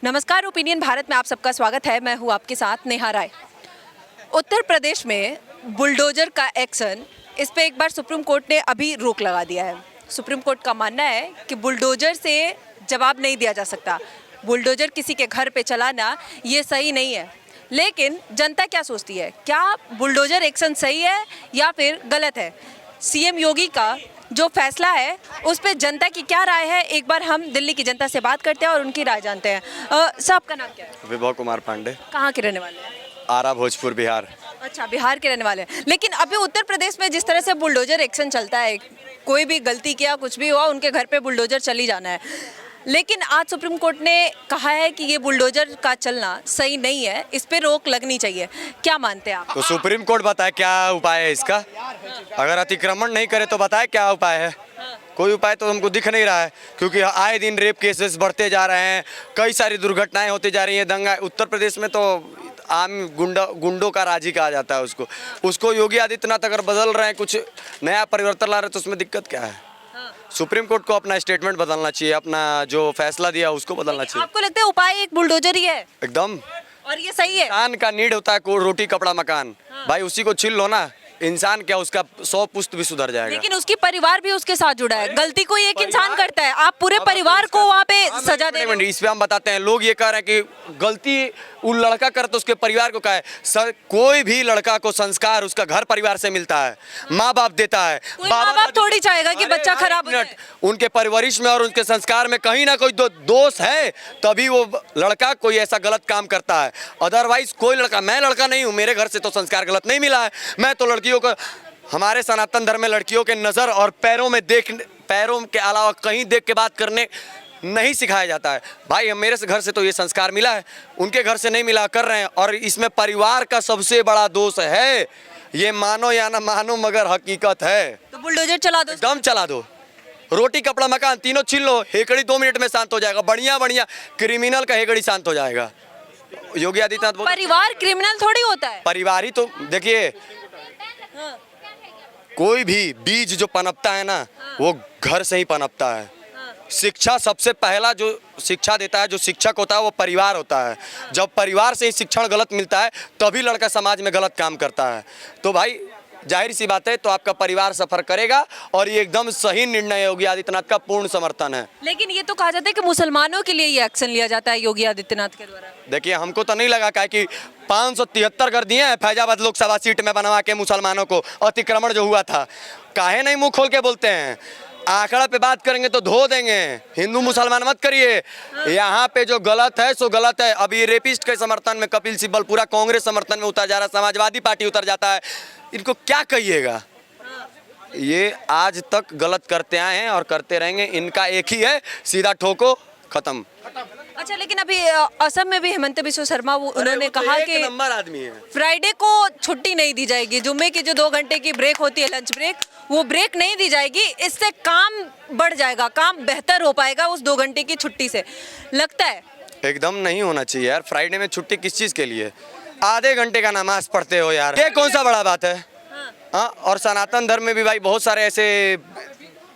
नमस्कार, ओपिनियन भारत में आप सबका स्वागत है। मैं हूँ आपके साथ नेहा राय। उत्तर प्रदेश में बुलडोजर का एक्शन, इस पे एक बार सुप्रीम कोर्ट ने अभी रोक लगा दिया है। सुप्रीम कोर्ट का मानना है कि बुलडोजर से जवाब नहीं दिया जा सकता, बुलडोजर किसी के घर पे चलाना ये सही नहीं है। लेकिन जनता क्या सोचती है, क्या बुलडोजर एक्शन सही है या फिर गलत है? सीएम योगी का जो फैसला है उस पर जनता की क्या राय है, एक बार हम दिल्ली की जनता से बात करते हैं और उनकी राय जानते हैं। साहब का नाम क्या है? विभव कुमार पांडे। कहाँ के रहने वाले हैं? आरा, भोजपुर, बिहार। अच्छा, बिहार के रहने वाले हैं। लेकिन अभी उत्तर प्रदेश में जिस तरह से बुलडोजर एक्शन चलता है, कोई भी गलती किया, कुछ भी हुआ, उनके घर पे बुलडोजर चली जाना है। लेकिन आज सुप्रीम कोर्ट ने कहा है कि ये बुलडोजर का चलना सही नहीं है, इस पे रोक लगनी चाहिए। क्या मानते हैं आप? तो सुप्रीम कोर्ट बताए क्या उपाय है इसका। अगर अतिक्रमण नहीं करे तो बताए क्या उपाय है। कोई उपाय तो हमको दिख नहीं रहा है, क्योंकि आए दिन रेप केसेस बढ़ते जा रहे हैं, कई सारी दुर्घटनाएं होती जा रही हैं। दंगा उत्तर प्रदेश में तो आम गुंडों का राज ही कहा जाता है उसको योगी आदित्यनाथ अगर बदल रहे हैं, कुछ नया परिवर्तन ला रहे हैं, तो उसमें दिक्कत क्या है? सुप्रीम कोर्ट को अपना स्टेटमेंट बदलना चाहिए, अपना जो फैसला दिया उसको बदलना चाहिए। आपको लगता है उपाय एक बुलडोजर ही है? एकदम। और ये सही है? इंसान का नीड होता है को रोटी कपड़ा मकान। भाई उसी को छीन लो ना, इंसान क्या उसका 100 पुश्त भी सुधर जाएगा। लेकिन उसकी परिवार भी उसके साथ जुड़ा है। गलती कोई एक इंसान करता है, आप पूरे परिवार को वहाँ पे सजा दे रहे हो। इस पे हम बताते हैं, लोग ये कह रहे हैं कि गलती वो लड़का कर तो उसके परिवार को क्या है। सर, कोई भी लड़का को संस्कार उसका घर परिवार से मिलता है, माँ बाप देता है। माँ बाप थोड़ी चाहेगा कि बच्चा खराब हो जाए। उनके परवरिश में और उनके संस्कार में कहीं ना कोई दोष है, तभी वो लड़का कोई ऐसा गलत काम करता है। अदरवाइज कोई लड़का, मैं लड़का नहीं हूँ, मेरे घर से तो संस्कार गलत नहीं मिला है। मैं तो लड़कियों को, हमारे सनातन धर्म में लड़कियों के नज़र और पैरों के अलावा कहीं देख के बात करने नहीं सिखाया जाता है। भाई मेरे से घर से तो ये संस्कार मिला है, उनके घर से नहीं मिला, कर रहे हैं। और इसमें परिवार का सबसे बड़ा दोष है, ये मानो या ना मानो मगर हकीकत है। तो बुलडोजर चला दो, दम चला दो, रोटी कपड़ा मकान तीनों छीन लो, हेकड़ी 2 मिनट में शांत हो जाएगा। बढ़िया क्रिमिनल का हेकड़ी शांत हो जाएगा। योगी आदित्यनाथ परिवार क्रिमिनल थोड़ी होता है। परिवार ही तो देखिए, कोई भी बीज जो पनपता है ना, वो घर से ही पनपता है। शिक्षा सबसे पहला जो शिक्षा देता है, जो शिक्षक होता है, वो परिवार होता है। जब परिवार से ही शिक्षण गलत मिलता है, तभी लड़का समाज में गलत काम करता है। तो भाई जाहिर सी बात है, तो आपका परिवार सफर करेगा। और ये एकदम सही निर्णय है, योगी आदित्यनाथ का पूर्ण समर्थन है। लेकिन ये तो कहा जाता है कि मुसलमानों के लिए ये एक्शन लिया जाता है योगी आदित्यनाथ के द्वारा। देखिए, हमको तो नहीं लगा कि 573 कर दिए हैं फैजाबाद लोकसभा सीट में बनवा के मुसलमानों को, अतिक्रमण जो हुआ था। काहे नहीं मुंह खोल के बोलते हैं? आंकड़ा पे बात करेंगे तो धो देंगे। हिंदू मुसलमान मत करिए, यहाँ पे जो गलत है सो गलत है। अब ये रेपिस्ट के समर्थन में कपिल सिब्बल पूरा कांग्रेस समर्थन में उतर जा रहा है, समाजवादी पार्टी उतर जाता है। इनको क्या कहिएगा? ये आज तक गलत करते आए हैं और करते रहेंगे। इनका एक ही है, सीधा ठोको, खत्म। अच्छा, लेकिन अभी असम में भी हेमंत बिस्वा शर्मा उन्होंने कहा कि नंबर आदमी है, फ्राइडे को छुट्टी नहीं दी जाएगी। जुम्मे की जो 2 घंटे की ब्रेक होती है, लंच ब्रेक, वो ब्रेक नहीं दी जाएगी। इससे काम बढ़ जाएगा, काम बेहतर हो पाएगा उस 2 घंटे की छुट्टी से। लगता है एकदम नहीं होना चाहिए यार। फ्राइडे में छुट्टी किस चीज़ के लिए? आधे घंटे का नमाज पढ़ते हो यार, ये कौन सा बड़ा बात है? हाँ, और सनातन धर्म में भी भाई बहुत सारे ऐसे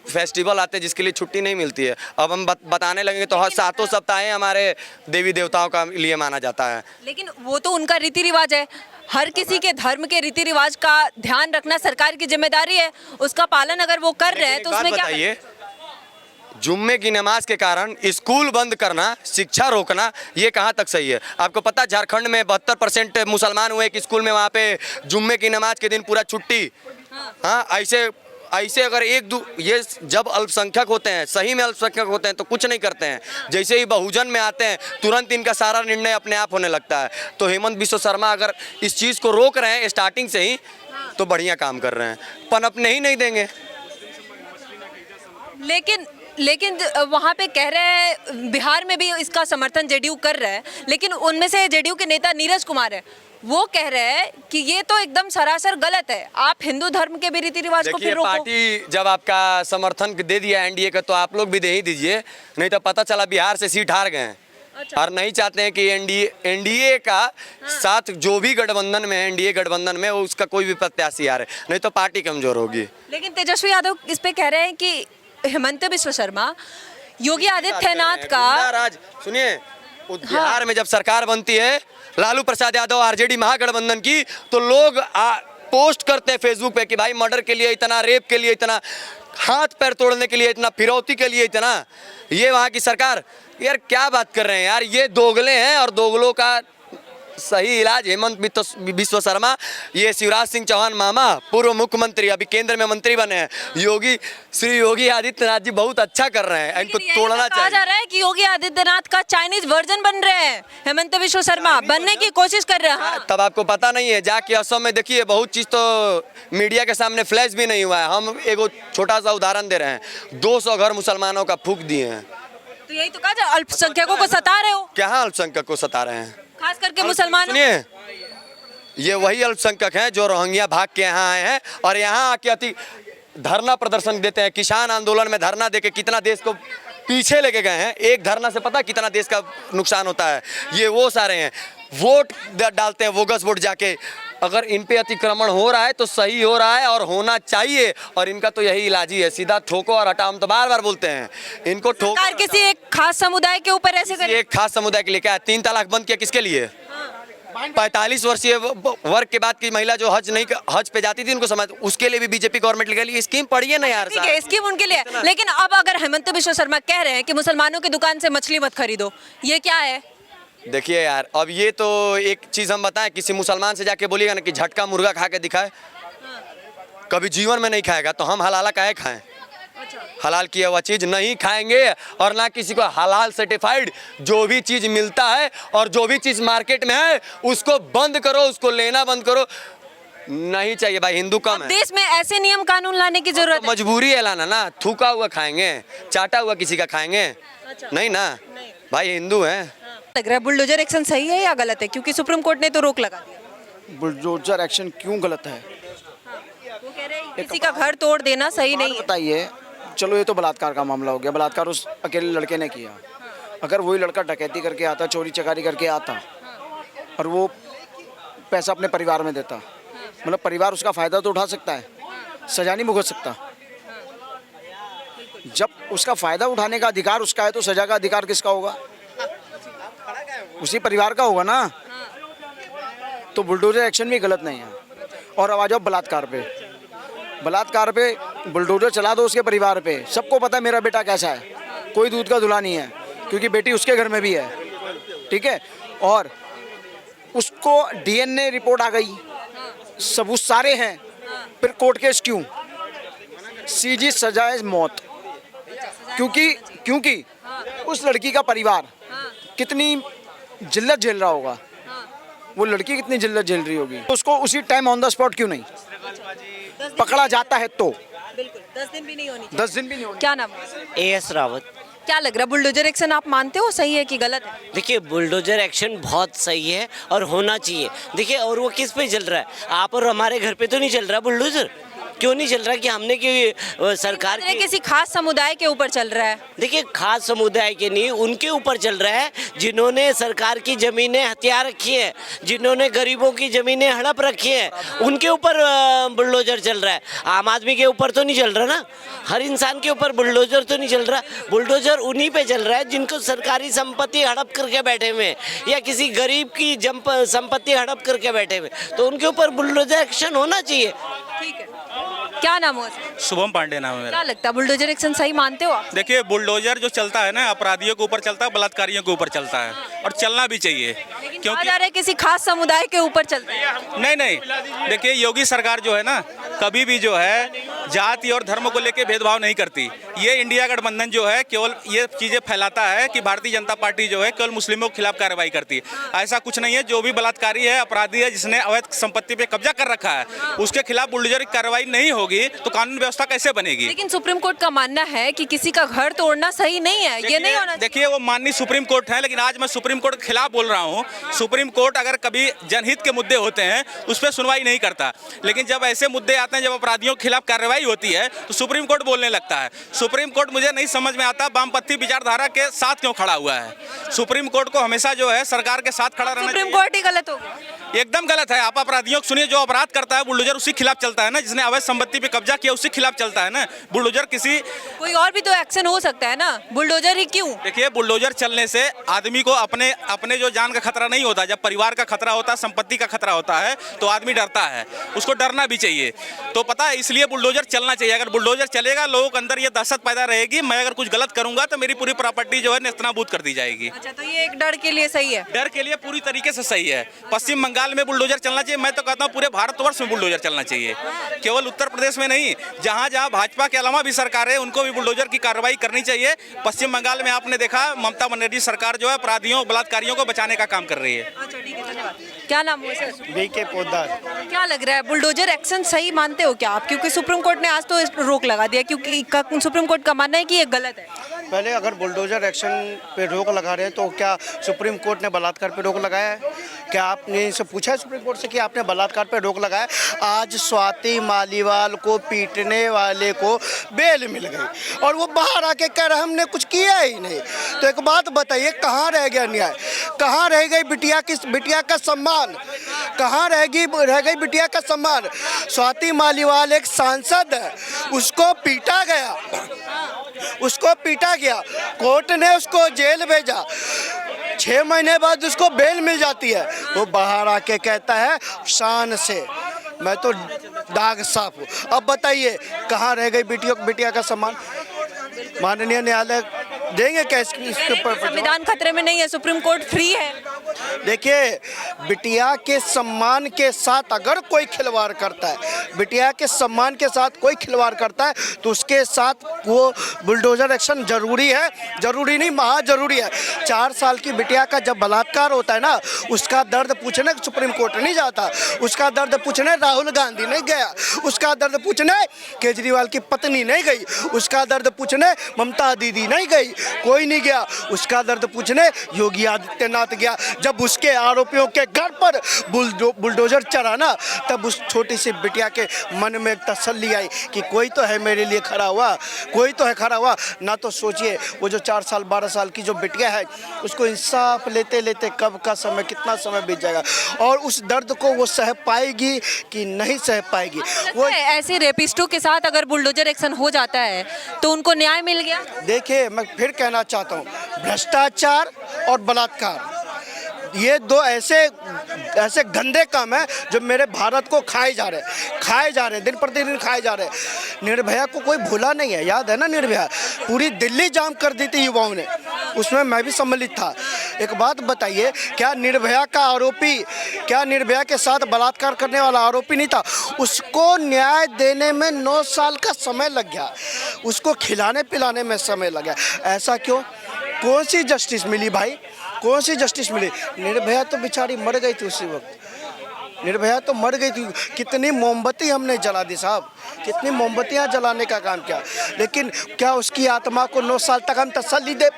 फेस्टिवल आते हैं जिसके लिए छुट्टी नहीं मिलती है। अब हम बताने लगेंगे तो हर 7 सप्ताह हमारे देवी देवताओं का लिए माना जाता है। लेकिन वो तो उनका रीति रिवाज है। हर किसी के धर्म के रीति रिवाज का ध्यान रखना सरकार की जिम्मेदारी है। उसका पालन अगर वो कर रहे हैं तो उसमें क्या? बताइए, जुम्मे की नमाज के कारण स्कूल बंद करना, शिक्षा रोकना, ये कहाँ तक सही है? आपको पता है झारखंड में 72% मुसलमान हुए कि स्कूल में वहाँ पे जुम्मे की नमाज के दिन पूरा छुट्टी। हाँ, ऐसे अगर ये जब अल्पसंख्यक होते हैं, सही में अल्पसंख्यक होते हैं, तो कुछ नहीं करते हैं। जैसे ही बहुजन में आते हैं, तुरंत इनका सारा निर्णय अपने आप होने लगता है। तो हेमंत बिस्वा शर्मा अगर इस चीज़ को रोक रहे हैं स्टार्टिंग से ही, तो बढ़िया काम कर रहे हैं। पनपने ही नहीं देंगे। लेकिन वहाँ पे कह रहे हैं, बिहार में भी इसका समर्थन जेडीयू कर रहा है, लेकिन उनमें से जेडीयू के नेता नीरज कुमार है, वो कह रहे हैं कि ये तो एकदम सरासर गलत है। आप हिंदू धर्म के भी रीति रिवाज को फिर रोको। पार्टी जब आपका समर्थन दे दिया एनडीए का, तो आप लोग भी दे ही दीजिए, नहीं तो पता चला बिहार से सीट हार गए। अच्छा। और नहीं चाहते हैं कि एनडीए का साथ जो भी गठबंधन में है, एनडीए गठबंधन में, उसका कोई भी प्रत्याशी आ रहे, नहीं तो पार्टी कमजोर होगी। लेकिन तेजस्वी यादव इस पे कह रहे हैं कि हेमंत बिस्वा शर्मा योगी आदित्यनाथ का सुनिए, बिहार में जब सरकार बनती है लालू प्रसाद यादव आरजेडी महागठबंधन की, तो लोग पोस्ट करते हैं फेसबुक पे कि भाई मर्डर के लिए इतना, रेप के लिए इतना, हाथ पैर तोड़ने के लिए इतना, फिरौती के लिए इतना। ये वहाँ की सरकार, यार क्या बात कर रहे हैं यार, ये दोगले हैं और दोगलों का सही इलाज हेमंत बिस्व शर्मा, ये शिवराज सिंह चौहान मामा पूर्व मुख्यमंत्री अभी केंद्र में मंत्री बने हैं, श्री योगी आदित्यनाथ जी बहुत अच्छा कर रहे हैं, इनको तोड़ना कहा जा चाहिए। रहा है कि योगी आदित्यनाथ का चाइनीज वर्जन बन रहे हैं, हेमंत बिश्व शर्मा बनने की कोशिश कर रहे हैं। हाँ। तब आपको पता नहीं है, जाके असम में देखिए, बहुत चीज़ तो मीडिया के सामने फ्लैश भी नहीं हुआ है। हम एक छोटा सा उदाहरण दे रहे हैं, 200 घर मुसलमानों का फूंक दिए हैं। तो यही तो कहा जाए, अल्पसंख्यकों को सता रहे हो, क्या अल्पसंख्यक को सता रहे हैं? खास करके मुसलमान। सुनिए, ये वही अल्पसंख्यक हैं जो रोहिंग्या भाग के यहाँ आए हैं और यहाँ आके अति धरना प्रदर्शन देते हैं। किसान आंदोलन में धरना देके कितना देश को पीछे लेके गए हैं, एक धरना से पता कितना देश का नुकसान होता है। ये वो सारे हैं, वोट डालते हैं बोगस वोट जाके। अगर इन पे अतिक्रमण हो रहा है तो सही हो रहा है और होना चाहिए, और इनका तो यही इलाज ही है, सीधा ठोको और हटाओ। हम तो बार बार बोलते हैं इनको ठोको। सरकार किसी एक खास समुदाय के ऊपर ऐसे करे, एक खास समुदाय के लिए क्या 3 तलाक बंद किया, किसके लिए? 45 वर्षीय वर्ग के बाद की महिला जो हज पे जाती थी, उनको समझ, उसके लिए भी बीजेपी गवर्नमेंट लेकर ये स्कीम पड़ी है ना यार। ठीक है, स्कीम उनके लिए। लेकिन अब अगर हेमंत बिश्व शर्मा कह रहे हैं कि मुसलमानों की दुकान से मछली मत खरीदो, ये क्या है? देखिए यार, अब ये तो एक चीज़ हम बताएं, किसी मुसलमान से जाके बोलिएगा ना कि झटका मुर्गा खा के दिखाए, कभी जीवन में नहीं खाएगा, तो हम हलाला काहे खाएं? हलाल किया हुआ चीज़ नहीं खाएंगे, और ना किसी को हलाल सर्टिफाइड जो भी चीज़ मिलता है और जो भी चीज़ मार्केट में है उसको बंद करो, उसको लेना बंद करो। नहीं चाहिए भाई, हिंदू कम है। देश में ऐसे नियम कानून लाने की जरूरत है। मजबूरी है लाना ना, थूका हुआ खाएंगे, चाटा हुआ किसी का खाएंगे? नहीं ना भाई, हिंदू है। लग रहा है बुलडोजर एक्शन सही है या गलत है, क्योंकि सुप्रीम कोर्ट ने तो रोक लगा दिया। बुलडोजर एक्शन क्यों गलत है? वो कह रहे हैं किसी का घर तोड़ देना सही नहीं है। बताइए, चलो ये तो बलात्कार का मामला हो गया, बलात्कार उस अकेले लड़के ने किया। अगर वही लड़का डकैती करके आता, चोरी चकारी करके आता और वो पैसा अपने परिवार में देता, मतलब परिवार उसका फायदा तो उठा सकता है, सजा नहीं भुगत सकता। जब उसका फायदा उठाने का अधिकार उसका है तो सजा का अधिकार किसका होगा? उसी परिवार का होगा ना। तो बुलडोजर एक्शन भी गलत नहीं है। और अब आ जाओ बलात्कार पे। बलात्कार पे बुलडोजर चला दो उसके परिवार पे। सबको पता है मेरा बेटा कैसा है, कोई दूध का धुला नहीं है, क्योंकि बेटी उसके घर में भी है, ठीक है। और उसको डीएनए रिपोर्ट आ गई, सबूत सारे हैं, फिर कोर्ट केस क्यों? सीधी सजा है मौत। क्योंकि उस लड़की का परिवार कितनी जिल्लत झेल रहा होगा, वो लड़की कितनी जिल्लत झेल रही होगी, उसको उसी टाइम ऑन द स्पॉट क्यों नहीं पकड़ा जाता है? तो बिल्कुल 10 दिन भी नहीं होनी चाहिए। 10 दिन भी नहीं होनी। क्या नाम? AS रावत। क्या लग रहा है, बुलडोजर एक्शन आप मानते हो सही है कि गलत है? देखिए, बुलडोजर एक्शन बहुत सही है और होना चाहिए। देखिए, और वो किस पे चल रहा है? आप और हमारे घर पे तो नहीं चल रहा बुलडोजर। क्यों नहीं चल रहा कि हमने कि सरकार की किसी खास समुदाय के ऊपर चल रहा है। देखिए, खास समुदाय के नहीं, उनके ऊपर चल रहा है जिन्होंने सरकार की ज़मीनें हथिया रखी है, जिन्होंने गरीबों की ज़मीनें हड़प रखी है, उनके ऊपर बुलडोजर चल रहा है। आम आदमी के ऊपर तो नहीं चल रहा ना, हर इंसान के ऊपर बुलडोजर तो नहीं चल रहा। बुलडोजर उन्हीं पे चल रहा है जिनको सरकारी संपत्ति हड़प करके बैठे हुए हैं, या किसी गरीब की संपत्ति हड़प करके बैठे हुए, तो उनके ऊपर बुलडोजर एक्शन होना चाहिए। ठीक है, क्या नाम हुआ? शुभम पांडे नाम है मेरा। क्या लगता है बुलडोजर एक्शन सही मानते हो आप? देखिए, बुलडोजर जो चलता है ना, अपराधियों के ऊपर चलता है, बलात्कारियों के ऊपर चलता है, और चलना भी चाहिए। कहा क्योंकि जा रहा है किसी खास समुदाय के ऊपर चलता है। नहीं, देखिए, योगी सरकार जो है ना, कभी भी जो है जाति और धर्म को लेकर भेदभाव नहीं करती। ये इंडिया गठबंधन जो है केवल ये चीज़ें फैलाता है कि भारतीय जनता पार्टी जो है केवल मुस्लिमों के खिलाफ कार्रवाई करती है। ऐसा कुछ नहीं है। जो भी बलात्कारी है, अपराधी है, जिसने अवैध संपत्ति पे कब्जा कर रखा है, उसके खिलाफ बुलडोजर की कार्रवाई नहीं होगी तो कानून व्यवस्था कैसे बनेगी? लेकिन सुप्रीम कोर्ट का मानना है कि किसी का घर तोड़ना सही नहीं है, ये नहीं होना चाहिए। देखिए, वो माननीय सुप्रीम कोर्ट है, लेकिन आज मैं सुप्रीम कोर्ट के खिलाफ बोल रहा हूँ। सुप्रीम कोर्ट अगर कभी जनहित के मुद्दे होते हैं उस पर सुनवाई नहीं करता, लेकिन जब ऐसे मुद्दे आते हैं, जब अपराधियों के खिलाफ कार्रवाई होती है, तो सुप्रीम कोर्ट बोलने लगता है। सुप्रीम कोर्ट मुझे नहीं समझ में आता वामपंथी विचारधारा के साथ क्यों खड़ा हुआ है। सुप्रीम कोर्ट को हमेशा जो है सरकार के साथ खड़ा रहना सुप्रीम चाहिए। कोर्ट ही गलत हो गया। एकदम गलत है। आप अपराधियों को सुनिए, जो अपराध करता है बुलडोजर उसी खिलाफ चलता है ना, जिसने अवैध संपत्ति पे कब्जा किया उसी खिलाफ चलता है ना। बुलडोजर किसी, कोई और भी तो एक्शन हो सकता है ना, बुलडोजर ही क्यों? देखिए बुलडोजर चलने से आदमी को अपने अपने जो जान का खतरा नहीं होता, जब परिवार का खतरा होता है, संपत्ति का खतरा होता है तो आदमी डरता है, उसको डरना भी चाहिए। तो पता है, इसलिए बुलडोजर चलना चाहिए। अगर बुलडोजर चलेगा, लोगों के अंदर ये दहशत पैदा रहेगी, मैं अगर कुछ गलत करूंगा तो मेरी पूरी प्रॉपर्टी जो है नेस्तनाबूद कर दी जाएगी। अच्छा, तो ये एक डर के लिए सही है? डर के लिए पूरी तरीके से सही है। पश्चिम बंगाल में बुलडोजर चलना चाहिए, मैं तो कहता हूँ पूरे भारतवर्ष में बुलडोजर चलना चाहिए, केवल उत्तर प्रदेश में नहीं। जहाँ जहाँ भाजपा के अलावा भी सरकार है, उनको भी बुलडोजर की कार्रवाई करनी चाहिए। पश्चिम बंगाल में आपने देखा, ममता बनर्जी सरकार जो है अपराधियों बलात्कारियों को बचाने का काम कर रही है। अच्छा, ठीक है, धन्यवाद। क्या नाम है सर? बीके पोद्दार। क्या लग रहा है, बुलडोजर एक्शन सही मानते हो क्या आप? क्योंकि सुप्रीम कोर्ट ने आज तो रोक लगा दिया, क्योंकि सुप्रीम कोर्ट का मानना है कि ये गलत है। पहले अगर बुलडोजर एक्शन पे रोक लगा रहे हैं तो क्या सुप्रीम कोर्ट ने बलात्कार पे रोक लगाया है? क्या आपने इनसे पूछा है सुप्रीम कोर्ट से कि आपने बलात्कार पे रोक लगाया? आज स्वाति मालीवाल को पीटने वाले को बेल मिल गई और वो बाहर आके कह रहे हमने कुछ किया ही नहीं। तो एक बात बताइए, कहाँ रह गया न्याय? कहाँ रह गई बिटिया का सम्मान? कहाँ रह गई बिटिया का सम्मान? स्वाति मालीवाल एक सांसद है, उसको पीटा गया, उसको पीटा गया, कोर्ट ने उसको जेल भेजा, 6 महीने बाद उसको बेल मिल जाती है, वो बाहर आके कहता है शान से मैं तो दाग साफ हूँ। अब बताइए कहाँ रह गई बिटिया का सम्मान? माननीय न्यायालय देंगे क्या इसके ऊपर? संविधान खतरे में नहीं है, सुप्रीम कोर्ट फ्री है। देखिए, बिटिया के सम्मान के साथ अगर कोई खिलवाड़ करता है, बिटिया के सम्मान के साथ कोई खिलवाड़ करता है तो उसके साथ वो बुलडोजर एक्शन जरूरी है, जरूरी नहीं महा जरूरी है। 4 साल की बिटिया का जब बलात्कार होता है ना, उसका दर्द पूछने सुप्रीम कोर्ट नहीं जाता, उसका दर्द पूछने राहुल गांधी नहीं गया, उसका दर्द पूछने केजरीवाल की पत्नी नहीं गई, उसका दर्द पूछने ममता दीदी नहीं गई, कोई नहीं गया। उसका दर्द पूछने योगी आदित्यनाथ गया। जब उसके आरोपियों के घर पर बुलडोजर चढ़ा ना, तब उस छोटी सी बिटिया के मन में एक तसल्ली आई कि कोई तो है मेरे लिए खड़ा हुआ, कोई तो है खड़ा हुआ ना। तो सोचिए, वो जो 4 साल 12 साल की जो बिटिया है, उसको इंसाफ लेते लेते कब का समय, कितना समय बीत जाएगा, और उस दर्द को वो सह पाएगी कि नहीं सह पाएगी? वो ऐसे रेपिस्टों के साथ अगर बुलडोजर एक्शन हो जाता है तो उनको न्याय मिल गया? देखिए, मैं फिर कहना चाहता हूँ, भ्रष्टाचार और बलात्कार ये दो ऐसे गंदे काम है जो मेरे भारत को खाए जा रहे, दिन प्रतिदिन खाए जा रहे हैं। निर्भया को कोई भूला नहीं है, याद है ना? निर्भया पूरी दिल्ली जाम कर दी थी युवाओं ने, उसमें मैं भी सम्मिलित था। एक बात बताइए, क्या निर्भया का आरोपी, क्या निर्भया के साथ बलात्कार करने वाला आरोपी नहीं था? उसको न्याय देने में 9 साल का समय लग गया, उसको खिलाने पिलाने में समय लग गया। ऐसा क्यों? कौन सी जस्टिस मिली भाई? कौन सी जस्टिस मिली? निर्भया तो बेचारी मर गई थी उसी वक्त, निर्भया तो मर गई थी। कितनी मोमबत्ती हमने जला दी साहब, कितनी मोमबत्तियां जलाने का काम किया, लेकिन क्या उसकी आत्मा को 9 साल तक हम तसल्ली दे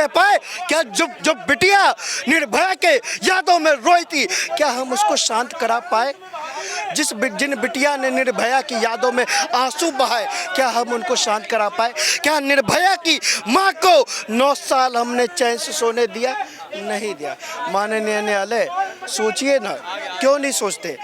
पाए? क्या जो बिटिया निर्भया के यादों में रोई थी, क्या हम उसको शांत करा पाए? जिन बिटिया ने निर्भया की यादों में आंसू बहाए, क्या हम उनको शांत करा पाए? क्या निर्भया की माँ को 9 साल हमने चैन से सोने दिया? नहीं दिया। माननीय न्यायालय सोचिए ना, क्यों नहीं सोचते?